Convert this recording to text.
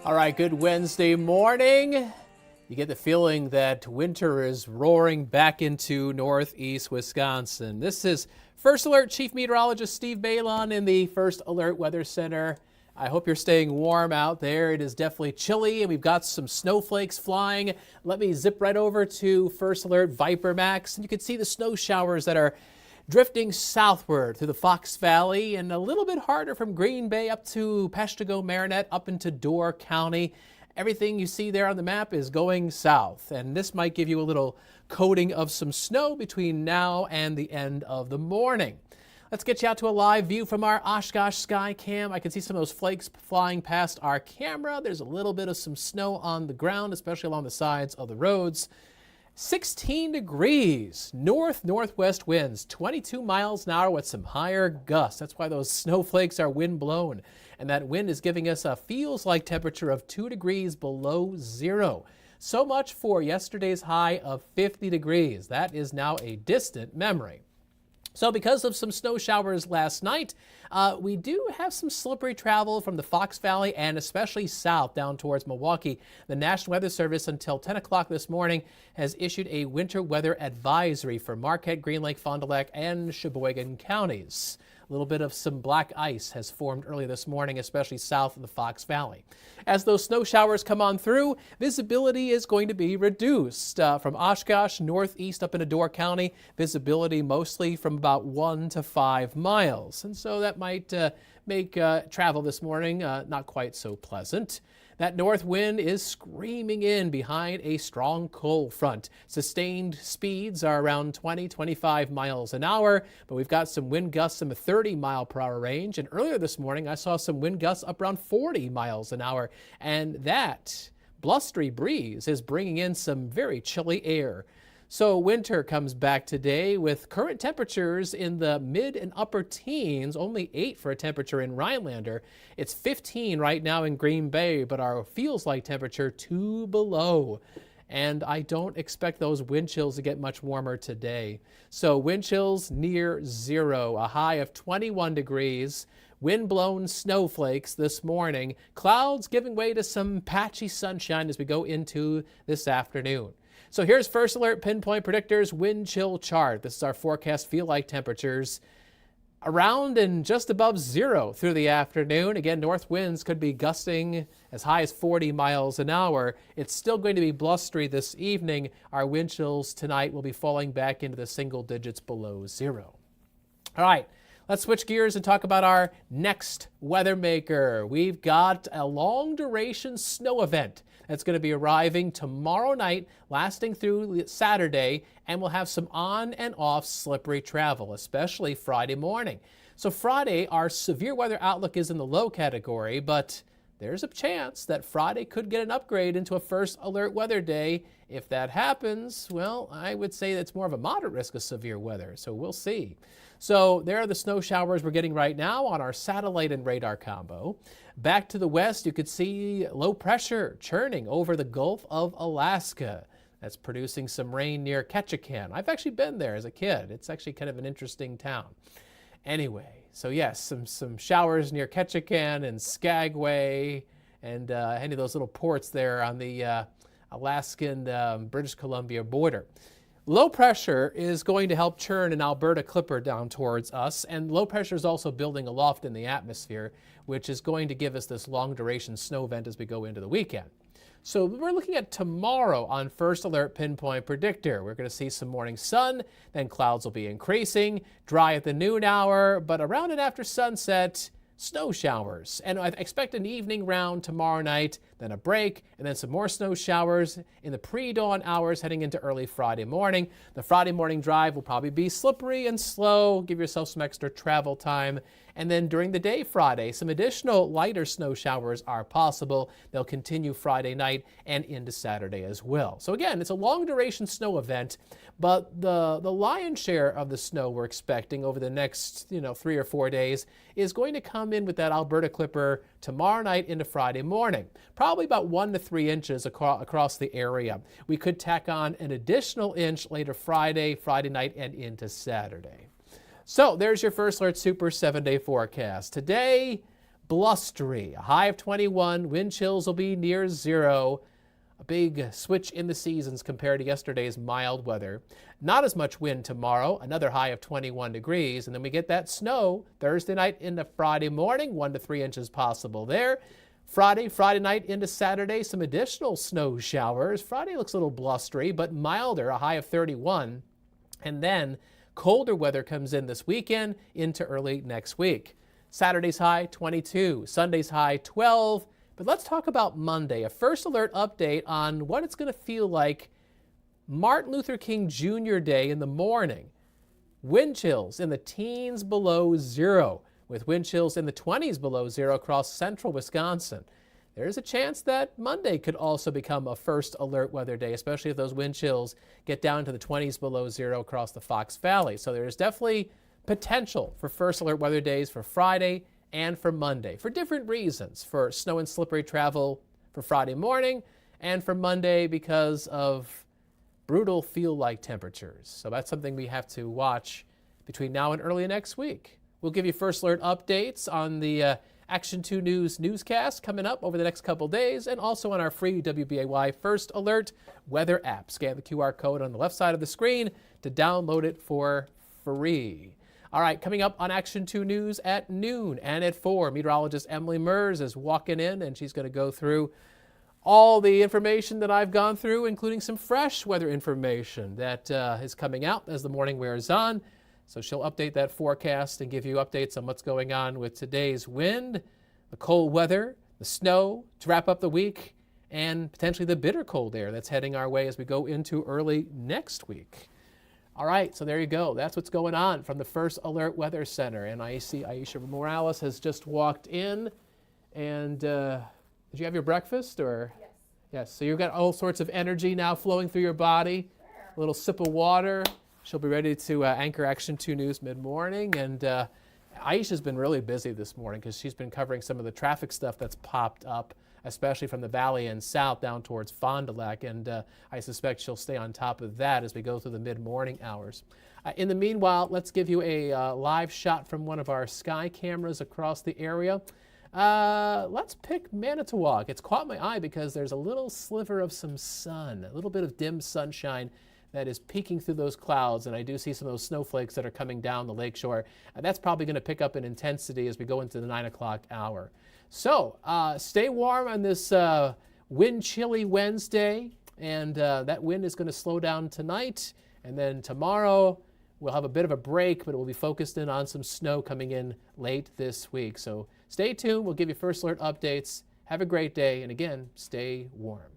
All right, good Wednesday morning. You get the feeling that winter is roaring back into northeast Wisconsin. This is First Alert Chief Meteorologist Steve Beylon in the First Alert Weather Center. I hope you're staying warm out there. It is definitely chilly and we've got some snowflakes flying. Let me zip right over to First Alert Viper Max and you can see the snow showers that are drifting southward through the Fox Valley and a little bit harder from Green Bay up to Peshtigo, Marinette, up into Door County. Everything you see there on the map is going south, and this might give you a little coating of some snow between now and the end of the morning. Let's get you out to a live view from our Oshkosh sky cam. I can see some of those flakes flying past our camera. There's a little bit of some snow on the ground, especially along the sides of the roads. 16 degrees, northwest winds, 22 miles an hour with some higher gusts. That's why those snowflakes are wind blown. And that wind is giving us a feels like temperature of 2 degrees below zero. So much for yesterday's high of 50 degrees. That is now a distant memory. So because of some snow showers last night, we do have some slippery travel from the Fox Valley and especially south down towards Milwaukee. The National Weather Service until 10 o'clock this morning has issued a winter weather advisory for Marquette, Green Lake, Fond du Lac, and Sheboygan counties. A little bit of some black ice has formed early this morning, especially south of the Fox Valley. As those snow showers come on through, visibility is going to be reduced. From Oshkosh northeast up into Door County, visibility mostly from about 1 to 5 miles. And so that might make travel this morning not quite so pleasant. That north wind is screaming in behind a strong cold front. Sustained speeds are around 20-25 miles an hour, but we've got some wind gusts in the 30-mile-per-hour range. And earlier this morning, I saw some wind gusts up around 40 miles an hour. And that blustery breeze is bringing in some very chilly air. So winter comes back today with current temperatures in the mid and upper teens, only 8 for a temperature in Rhinelander. It's 15 right now in Green Bay, but our feels like temperature 2 below. And I don't expect those wind chills to get much warmer today. So wind chills near zero, a high of 21 degrees. Wind-blown snowflakes this morning. Clouds giving way to some patchy sunshine as we go into this afternoon. So here's First Alert Pinpoint Predictors wind chill chart. This is our forecast feel-like temperatures around and just above zero through the afternoon. Again, north winds could be gusting as high as 40 miles an hour. It's still going to be blustery this evening. Our wind chills tonight will be falling back into the single digits below zero. All right. Let's switch gears and talk about our next weather maker. We've got a long-duration snow event that's going to be arriving tomorrow night, lasting through Saturday, and we'll have some on and off slippery travel, especially Friday morning. So Friday, our severe weather outlook is in the low category, but there's a chance that Friday could get an upgrade into a first alert weather day. If that happens, well, I would say that's more of a moderate risk of severe weather, so we'll see. So there are the snow showers we're getting right now on our satellite and radar combo. Back to the west, you could see low pressure churning over the Gulf of Alaska. That's producing some rain near Ketchikan. I've actually been there as a kid. It's actually kind of an interesting town. Anyway, so yes, some showers near Ketchikan and Skagway and any of those little ports there on the Alaskan British Columbia border. Low pressure is going to help churn an Alberta clipper down towards us, and low pressure is also building aloft in the atmosphere, which is going to give us this long duration snow event as we go into the weekend. So we're looking at tomorrow on First Alert Pinpoint Predictor. We're going to see some morning sun, then clouds will be increasing, dry at the noon hour, but around and after sunset, snow showers. And I expect an evening round tomorrow night, then a break, and then some more snow showers in the pre-dawn hours heading into early Friday morning. The Friday morning drive will probably be slippery and slow. Give yourself some extra travel time. And then during the day Friday, some additional lighter snow showers are possible. They'll continue Friday night and into Saturday as well. So again, it's a long duration snow event, but the lion's share of the snow we're expecting over the next 3 or 4 days is going to come in with that Alberta clipper tomorrow night into Friday morning. Probably about 1 to 3 inches across the area. We could tack on an additional inch later Friday night, and into Saturday. So there's your First Alert Super 7-day forecast. Today, blustery. A high of 21. Wind chills will be near 0. A big switch in the seasons compared to yesterday's mild weather. Not as much wind tomorrow, another high of 21 degrees. And then we get that snow Thursday night into Friday morning, 1 to 3 inches possible there. Friday night into Saturday, some additional snow showers. Friday looks a little blustery, but milder, a high of 31. And then colder weather comes in this weekend into early next week. Saturday's high, 22. Sunday's high, 12. But let's talk about Monday, a first alert update on what it's going to feel like Martin Luther King Jr. Day in the morning. Wind chills in the teens below 0, with wind chills in the 20s below 0 across central Wisconsin. There's a chance that Monday could also become a first alert weather day, especially if those wind chills get down to the 20s below 0 across the Fox Valley. So there's definitely potential for first alert weather days for Friday and for Monday, for different reasons, for snow and slippery travel for Friday morning, and for Monday because of brutal feel-like temperatures. So that's something we have to watch between now and early next week. We'll give you first alert updates on the Action 2 News newscast coming up over the next couple days, and also on our free WBAY First Alert weather app. Scan the QR code on the left side of the screen to download it for free. All right, coming up on Action 2 News at noon and at 4, meteorologist Emily Mers is walking in, and she's going to go through all the information that I've gone through, including some fresh weather information that is coming out as the morning wears on. So she'll update that forecast and give you updates on what's going on with today's wind, the cold weather, the snow to wrap up the week, and potentially the bitter cold air that's heading our way as we go into early next week. All right, so there you go. That's what's going on from the First Alert Weather Center. And I see Aisha Morales has just walked in. And did you have your breakfast? Or? Yes. Yes, so you've got all sorts of energy now flowing through your body. Sure. A little sip of water. She'll be ready to anchor Action 2 News mid-morning. And Aisha's been really busy this morning because she's been covering some of the traffic stuff that's popped up, especially from the valley and south down towards Fond du Lac, and I suspect she'll stay on top of that as we go through the mid-morning hours. In the meanwhile, let's give you a live shot from one of our sky cameras across the area. Let's pick Manitowoc. It's caught my eye because there's a little sliver of some sun, a little bit of dim sunshine that is peeking through those clouds, and I do see some of those snowflakes that are coming down the lakeshore. That's probably going to pick up in intensity as we go into the 9 o'clock hour. So stay warm on this wind chilly Wednesday, and that wind is going to slow down tonight, and then tomorrow we'll have a bit of a break, but it will be focused in on some snow coming in late this week. So stay tuned. We'll give you first alert updates. Have a great day, and again, stay warm.